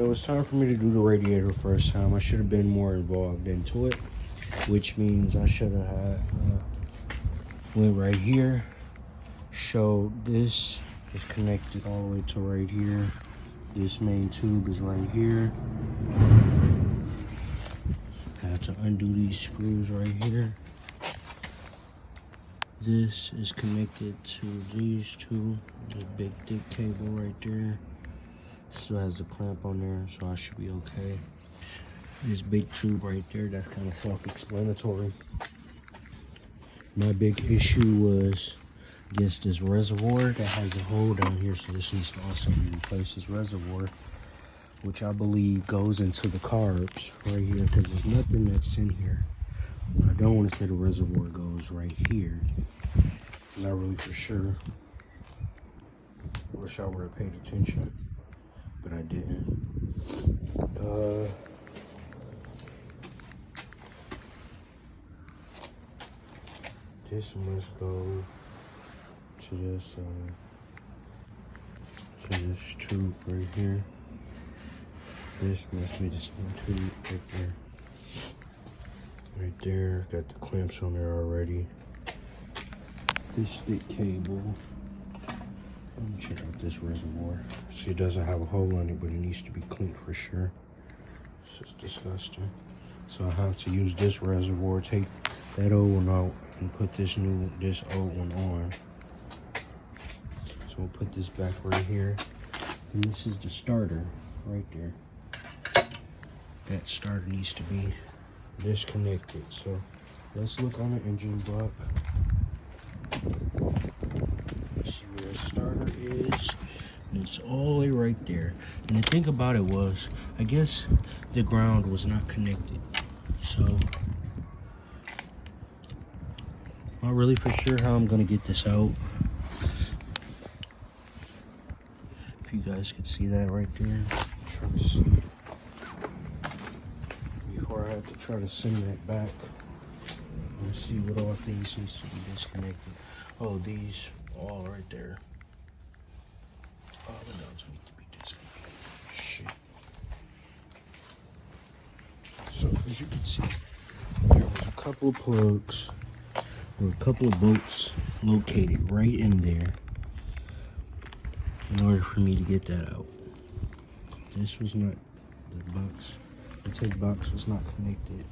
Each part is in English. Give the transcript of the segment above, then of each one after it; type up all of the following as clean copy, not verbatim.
it was time for me to do the radiator first time. I should have been more involved into it, which means I should have had went right here, showed this is connected all the way to right here. This main tube is right here. I have to undo these screws right here. This is connected to these two. The big thick cable right there. Still has the clamp on there, so I should be okay. This big tube right there, that's kind of self-explanatory. My big issue was against this reservoir that has a hole down here, so this needs to also be replaced. This reservoir, which I believe goes into the carbs right here, because there's nothing that's in here. But I don't want to say the reservoir goes right here. Not really for sure. Wish I would have paid attention, but I didn't. This must go to this tube right here. This must be the same tube right there. Right there, got the clamps on there already. This thick cable. Let me check out this reservoir. See, it doesn't have a hole in it, but it needs to be cleaned for sure. This is disgusting. So I have to use this reservoir, take that old one out, and put this old one on. So we'll put this back right here. And this is the starter right there. That starter needs to be disconnected. So let's look on the engine block. See where the starter is. And it's all the way right there. And the thing about it was, I guess the ground was not connected. So not really for sure how I'm gonna get this out. If you guys can see that right there. I'm trying to see before I have to try to send that back and see what all things needs to be disconnected. Oh, these all right there. All the nuts need to be disconnected. Shit. So as you can see, there was a couple of plugs or a couple of bolts located right in there in order for me to get that out. This was not the box. The tape box was not connected.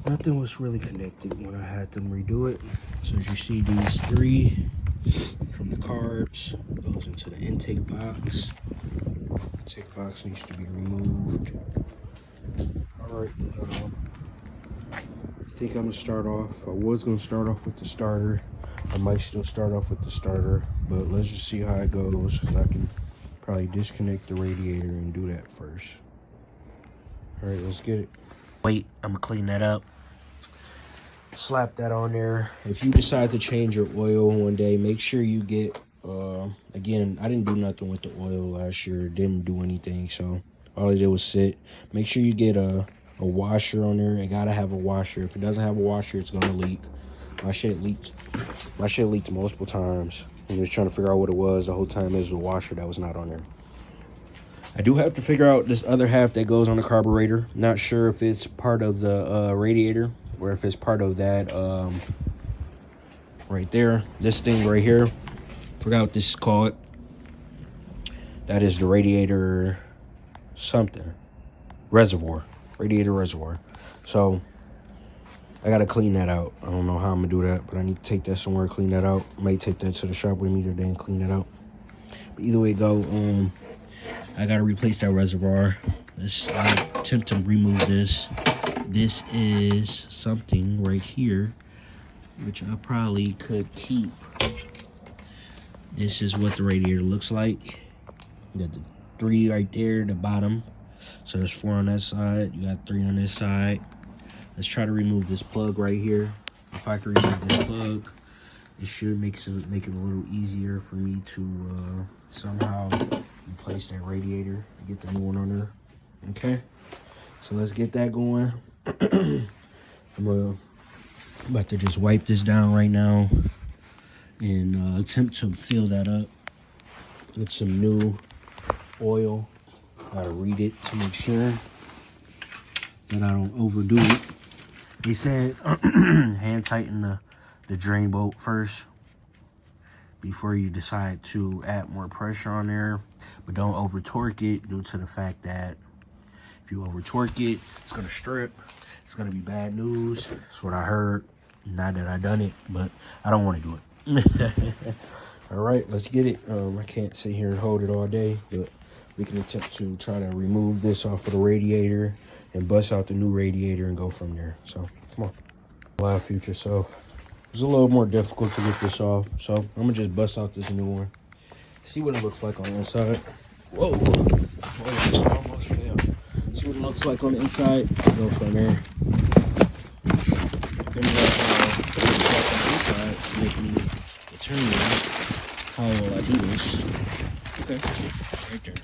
Nothing was really connected when I had them redo it. So as you see, these three from the carbs goes into the intake box. Intake box needs to be removed. All right. I think I'm gonna start off. I was gonna start off with the starter. I might still start off with the starter, but let's just see how it goes, because I can probably disconnect the radiator and do that first. All right, let's get it. Wait, I'm gonna clean that up. Slap that on there. If you decide to change your oil one day, make sure you get, again, I didn't do nothing with the oil last year. Didn't do anything, so all I did was sit. Make sure you get a washer on there. It gotta have a washer. If it doesn't have a washer, it's gonna leak. My shit leaked. My shit leaked multiple times. I was trying to figure out what it was. The whole time it was a washer that was not on there. I do have to figure out this other half that goes on the carburetor. Not sure if it's part of the radiator or if it's part of that right there. This thing right here. Forgot what this is called. That is the radiator something. Reservoir. Radiator reservoir. So I gotta clean that out. I don't know how I'm gonna do that, but I need to take that somewhere, clean that out. I might take that to the shop with me today and clean that out. But either way it go, I gotta replace that reservoir. I'll attempt to remove this. This is something right here, which I probably could keep. This is what the radiator looks like. You got the 3 right there, the bottom. So there's 4 on that side. You got 3 on this side. Let's try to remove this plug right here. If I can remove this plug, it should make it a little easier for me to somehow replace that radiator and get the new one on there. Okay, so let's get that going. I'm about to just wipe this down right now and attempt to fill that up with some new oil. Gotta read it to make sure that I don't overdo it. They said hand tighten the drain bolt first before you decide to add more pressure on there, but don't over torque it due to the fact that if you over torque it, it's gonna strip. It's gonna be bad news. That's what I heard. Not that I done it, but I don't want to do it. All right, let's get it. I can't sit here and hold it all day, but we can attempt to try to remove this off of the radiator and bust out the new radiator and go from there. So come on. Live future self. It's a little more difficult to get this off, so I'm gonna just bust out this new one. See what it looks like on the inside. Whoa, almost failed. See what it looks like on the inside. Go from there. Make me determine how will I do this. Okay, right there.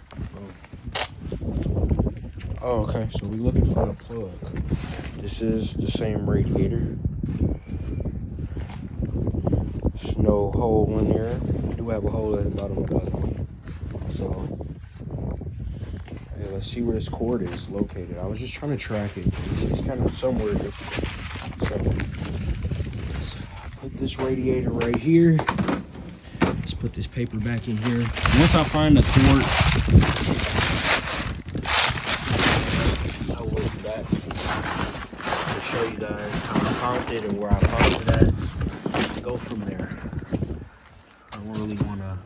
Oh, okay. So we're looking for a plug. This is the same radiator. There's no hole in there. I do have a hole at the bottom of the bottom. So, hey, let's see where this cord is located. I was just trying to track it. It's kind of somewhere difficult. So, let's put this radiator right here. Let's put this paper back in here. Once I find the cord, I will be back to show you guys how I found it and where I found it at. Go from there. I don't really want to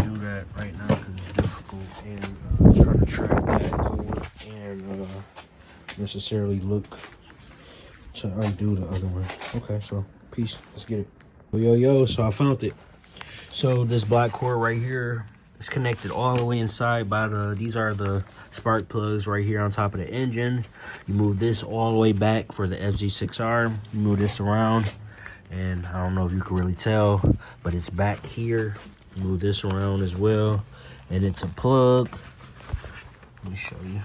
do that right now because it's difficult, and trying to track that cord and necessarily look to undo the other one. Okay, so peace. Let's get it. Yo, so I found it. So this black cord right here is connected all the way inside by these are the spark plugs right here on top of the engine. You move this all the way back for the FZ6R. You move this around, and I don't know if you can really tell, but it's back here. Move this around as well, and it's a plug. Let me show you.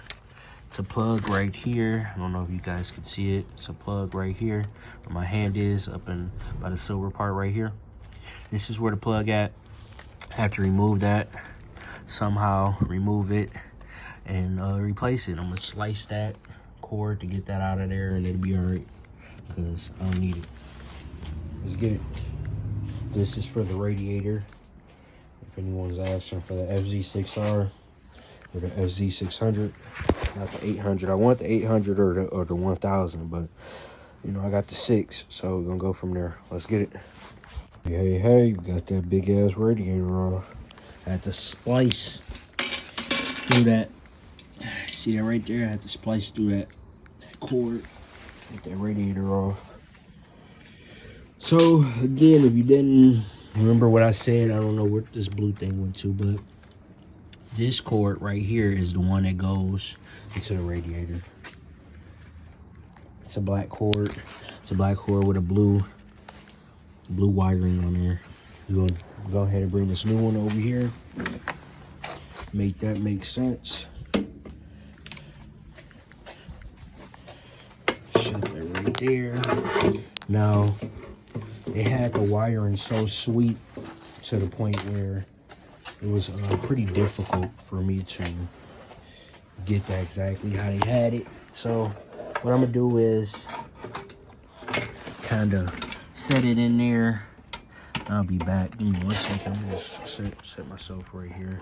It's a plug right here. I don't know if you guys can see it. It's a plug right here where my hand is, up in by the silver part right here. This is where the plug at. I have to remove that, somehow remove it and replace it. I'm gonna slice that cord to get that out of there, and it'll be all right because I don't need it. Let's get it. This is for the radiator. If anyone's asking, for the FZ6R or the FZ600, not the 800. I want the 800 or the 1000, but you know I got the 6, so we're gonna go from there. Let's get it. Hey, we got that big ass radiator off. I had to splice through that. See that right there? I had to splice through that cord, get that radiator off. So again, if you didn't remember what I said, I don't know where this blue thing went to, but this cord right here is the one that goes into the radiator. It's a black cord. It's a black cord with a blue wiring on there. We're gonna go ahead and bring this new one over here. Make that make sense. Set that right there. Now, they had the wiring so sweet to the point where it was pretty difficult for me to get that exactly how they had it. So what I'm gonna do is kind of set it in there. I'll be back. Give me 1 second. I'm just set myself right here.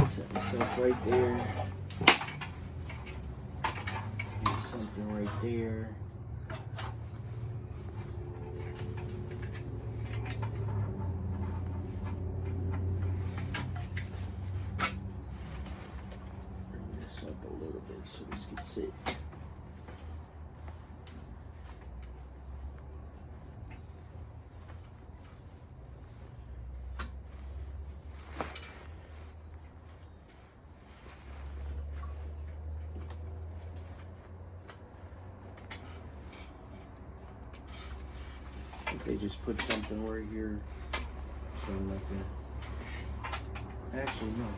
Set myself right there. Get something right there. Bring this up a little bit so this can sit. They just put something right here, something like that. Actually, no.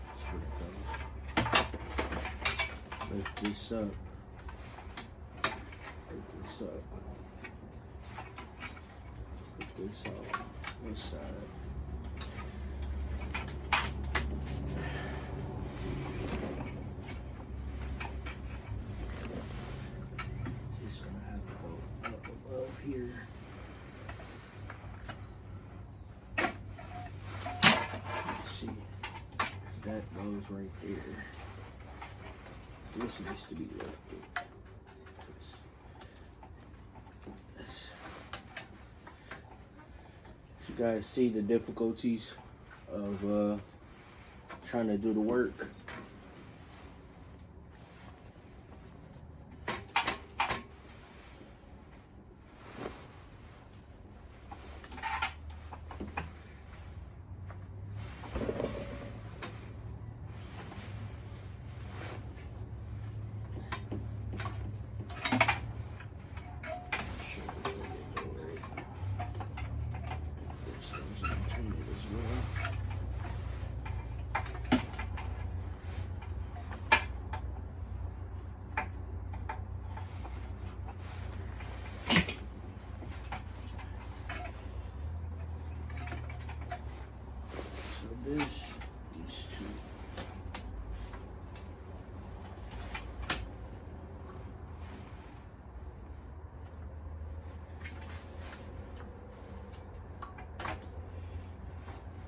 That's where it goes. Lift this up. Lift this up. Put this out. This side. Just gonna have to go up above here. Let's see. That goes right there. This needs to be lifted. You guys see the difficulties of trying to do the work. These two.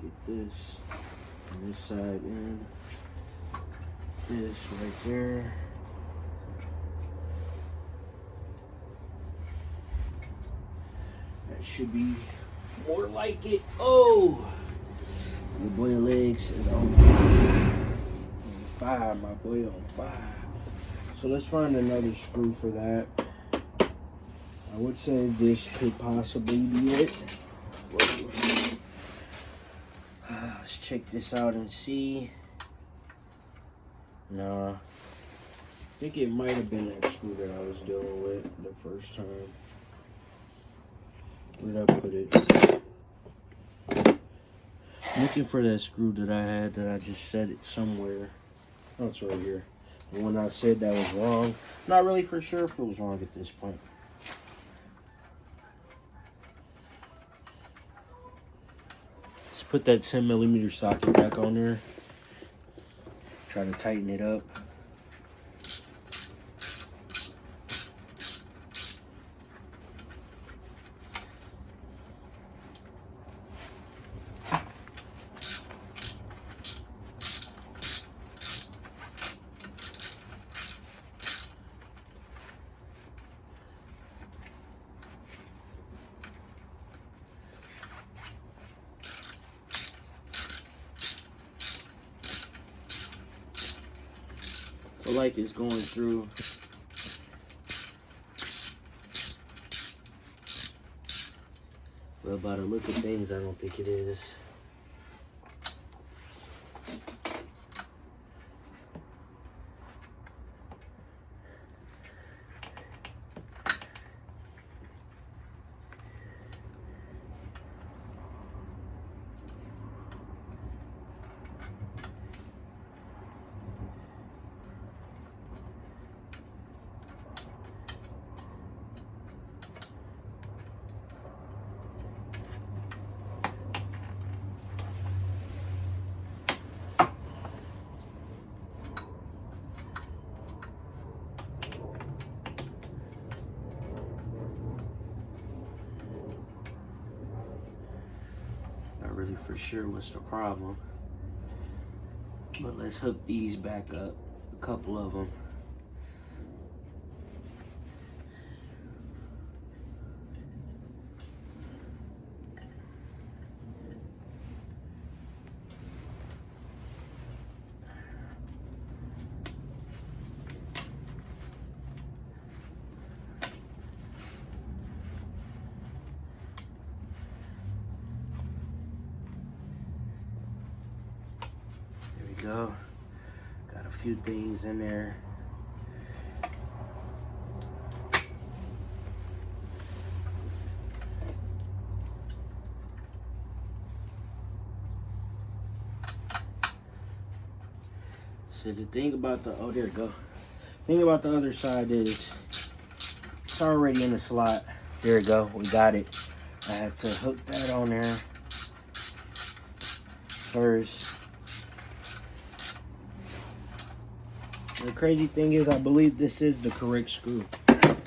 Get this on this side in. This right there. That should be more like it. Oh! Your boy legs is on fire, my boy, on fire. So let's find another screw for that. I would say this could possibly be it. Let's check this out and see. Nah, I think it might have been that screw that I was dealing with the first time. Where'd I put it? Looking for that screw that I had that I just set it somewhere. Oh, it's right here. The one I said that was wrong. Not really for sure if it was wrong at this point. Let's put that 10mm socket back on there. Try to tighten it up. Like it's going through. But by the look of things, I don't think it is. Really for sure what's the problem, but let's hook these back up, a couple of them. Go. Got a few things in there. So the thing about the, oh, there we go. The thing about the other side is it's already in the slot. There we go. We got it. I had to hook that on there first. The crazy thing is, I believe this is the correct screw. I'm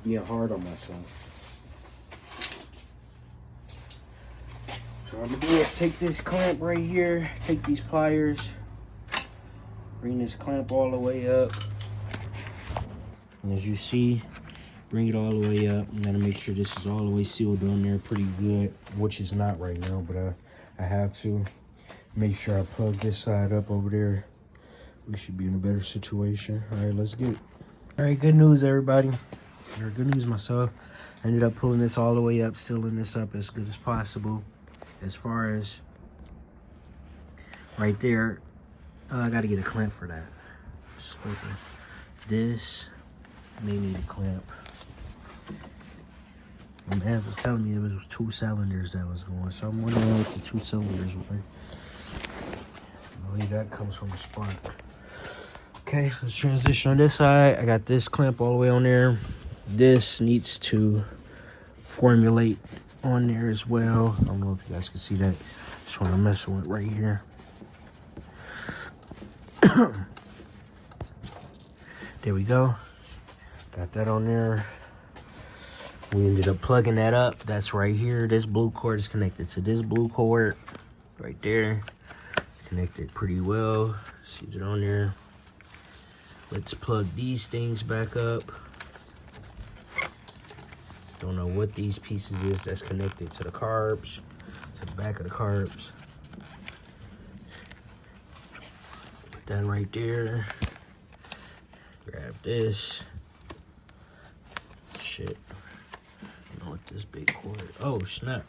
being hard on myself. So I'm gonna do is take this clamp right here, take these pliers, bring this clamp all the way up. And as you see, bring it all the way up. I'm gonna make sure this is all the way sealed on there pretty good, which is not right now, but I have to make sure I plug this side up over there. We should be in a better situation. All right, let's get it. All right, good news, everybody. Or good news myself. I ended up pulling this all the way up, sealing this up as good as possible. As far as right there, I got to get a clamp for that. Slipping. This may need a clamp. My man was telling me it was 2 cylinders that was going, so I'm wondering what the 2 cylinders were. I believe that comes from a spark. Okay, let's transition on this side. I got this clamp all the way on there. This needs to formulate on there as well. I don't know if you guys can see that. Just want to mess with it right here. There we go. Got that on there. We ended up plugging that up. That's right here. This blue cord is connected to this blue cord right there. Connected pretty well. See it on there. Let's plug these things back up. Don't know what these pieces is that's connected to the carbs, to the back of the carbs. Put that right there. Grab this. Shit. I don't know what this big cord. Oh, snap.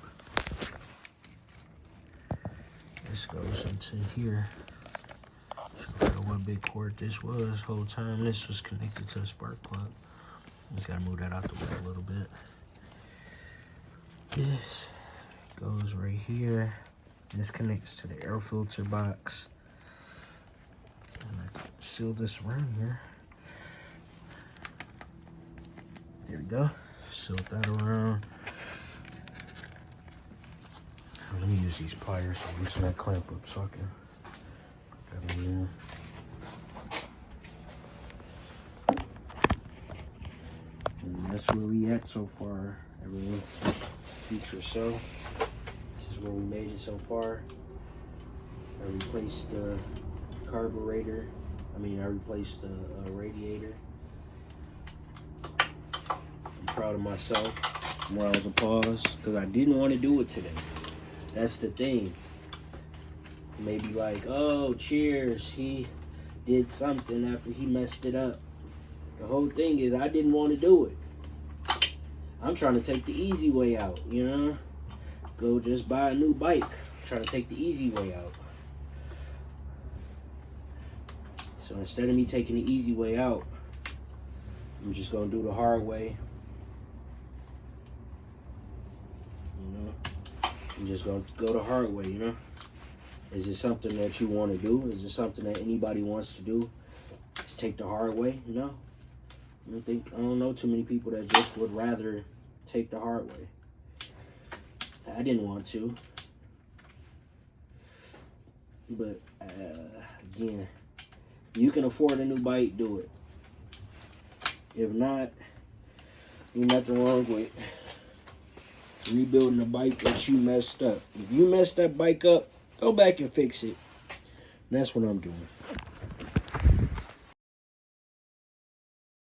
This goes into here. So I don't know what big cord this was. Whole time this was connected to the spark plug. Just gotta move that out the way a little bit. This goes right here. This connects to the air filter box. And I can seal this around here. There we go. Seal that around. Let me use these pliers to loosen that clamp up so I can put that in there. And that's where we at so far, everyone. Future so. This is where we made it so far. I replaced the carburetor. I replaced the radiator. I'm proud of myself. Morale's a pause because I didn't want to do it today. That's the thing. Maybe like, oh, cheers, he did something after he messed it up. The whole thing is I didn't want to do it. I'm trying to take the easy way out, you know? Go just buy a new bike. Trying to take the easy way out. So instead of me taking the easy way out, I'm just going to do the hard way. You know? I'm just going to go the hard way, you know? Is it something that you want to do? Is it something that anybody wants to do? Just take the hard way, you know? I don't know too many people that just would rather take the hard way. I didn't want to. But, again, you can afford a new bike, do it. If not, there's nothing wrong with rebuilding a bike that you messed up. If you messed that bike up, go back and fix it. And that's what I'm doing.